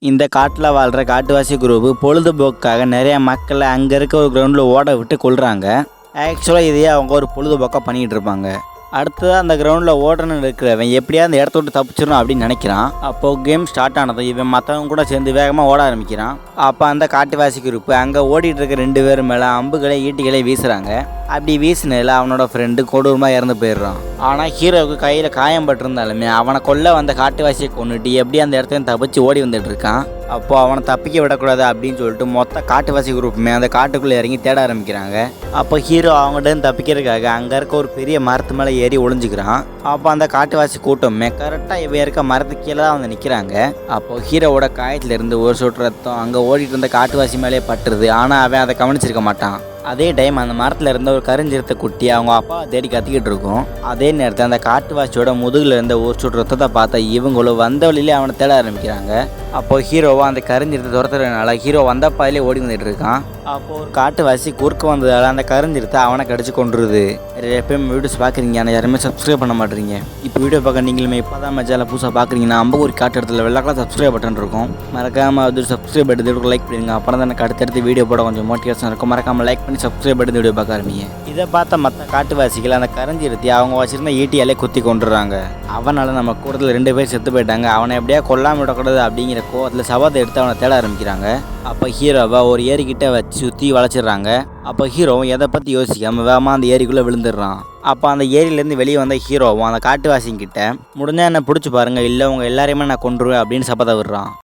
இந்த காட்டில் வாழ்கிற காட்டுவாசி குரூப்பு பொழுதுபோக்குக்காக நிறைய மக்களை அங்கே இருக்க ஒரு கிரவுண்டில் ஓட விட்டு கொள்கிறாங்க. ஆக்சுவலாக இதையே அவங்க ஒரு பொழுதுபோக்காக பண்ணிகிட்டு இருப்பாங்க. அடுத்ததாக அந்த கிரவுண்டில் ஓடணுன்னு இருக்கிறவன் எப்படியா அந்த இடத்த விட்டு தப்பிச்சிடணும் அப்படின்னு நினைக்கிறான். அப்போது கேம் ஸ்டார்ட் ஆனதும் இவன் மற்றவங்க கூட சேர்ந்து வேகமாக ஓட ஆரம்பிக்கிறான். அப்போ அந்த காட்டுவாசி குரூப்பு அங்கே ஓடிட்டு இருக்க 2 பேர் மேலே அம்புகளை ஈட்டிகளை வீசுகிறாங்க. அப்படி வீசினதில் அவனோட ஃப்ரெண்டு கொடூரமாக இறந்து போயிடுறான். ஆனால் ஹீரோவுக்கு கையில் காயம் பட்டிருந்தாலுமே அவனை கொல்ல வந்த காட்டுவாசியை கொண்டுட்டு எப்படி அந்த இடத்துல தப்பிச்சு ஓடி வந்துட்டு இருக்கான். அப்போது அவனை தப்பிக்க விடக்கூடாது அப்படின்னு சொல்லிட்டு மொத்த காட்டுவாசி குரூப்புமே அந்த காட்டுக்குள்ளே இறங்கி தேட ஆரம்பிக்கிறாங்க. அப்போ ஹீரோ அவங்ககிட்ட தப்பிக்கிறதுக்காக அங்கே இருக்க ஒரு பெரிய மரத்து மேலே ஏறி ஒளிஞ்சுக்கிறான். அப்போ அந்த காட்டுவாசி கூட்டமே கரெக்டாக இவன் இருக்க மரத்துக்கு கீழே தான் வந்து நிற்கிறாங்க. அப்போது ஹீரோவோட காயத்துலேருந்து ஒரு சொட்டு ரத்தம் அங்கே ஓடிட்டு இருந்த காட்டுவாசி மேலே பட்டுருது. ஆனால் அவன் அதை கவனிச்சிருக்க மாட்டான். அதே டைம் அந்த மரத்தில் இருந்த ஒரு கருஞ்சிரத்தை குட்டி அவங்க அப்பாவை தேடி கத்திக்கிட்டு இருக்கும். அதே நேரத்தில் அந்த காட்டுவாசியோட முதுகில் இருந்த ஒரு சொட்டு ரத்தத்தை பார்த்தா இவங்களும் வந்த வழியிலே அவனை தேட ஆரம்பிக்கிறாங்க. அப்போ ஹீரோவா அந்த கருஞ்சிரத்தை துரத்துறதுனால ஹீரோ வந்த பாதிலே ஓடி வந்துட்டு இருக்கான். அப்போது ஒரு காட்டுவாசி குறுக்க வந்ததால் அந்த கருஞ்சிரத்தை அவனை கடிச்சு கொண்டுருது. எப்பயும் வீடியோஸ் பார்க்குறீங்க ஆனால் யாருமே சப்ஸ்கிரைப் பண்ண மாட்டேறீங்க. இப்போ வீடியோ பார்க்க நீங்களுமே இப்போ தான் மச்சால புதுசாக பார்க்குறீங்கன்னா ஒரு காட்டு இடத்துல வெள்ளக்கெல்லாம் சப்ஸ்கிரைப் பட்டன் இருக்கும். மறக்காமல் அது சப்ஸ்கிரைப் எடுத்து லைக் பண்ணுங்க. அப்புறம் தான் எனக்கு அடுத்தடுத்து வீடியோ போட கொஞ்சம் மோட்டிவேஷன் இருக்கும். மறக்காமல் லைக் பண்ணி சப்ஸ்கிரைப் எடுத்து வீடியோ பார்க்க ஆரம்பிங்க. இதை பார்த்த மற்ற காட்டுவாசிகள் அந்த கருஞ்சிரத்தி அவங்க வச்சிருந்த ஈட்டியாலே குத்தி கொண்டுறாங்க. அவனால் நம்ம கூட்டத்தில் 2 பேர் செத்து போயிட்டாங்க. அவனை எப்படியா கொல்லாமல் விடக்கூடாது அப்படிங்கிற கோவத்தில் சவாத்தை எடுத்து அவனை தேட ஆரம்பிக்கிறாங்க. அப்போ ஹீரோவை ஒரு ஏரிக்கிட்ட வச்சு சுற்றி வளைச்சிடுறாங்க. அப்போ ஹீரோவும் எதை பற்றி யோசிக்காமல் வேகமாக அந்த ஏரிக்குள்ளே விழுந்துடுறான். அப்போ அந்த ஏரியிலேருந்து வெளியே வந்த ஹீரோவும் அந்த காட்டுவாசிங்கிட்ட முடிஞ்சா என்னை பிடிச்சி பாருங்கள், இல்லை உங்கள் எல்லாரையுமே நான் கொன்றுவேன் அப்படின்னு சபதை விடுறான்.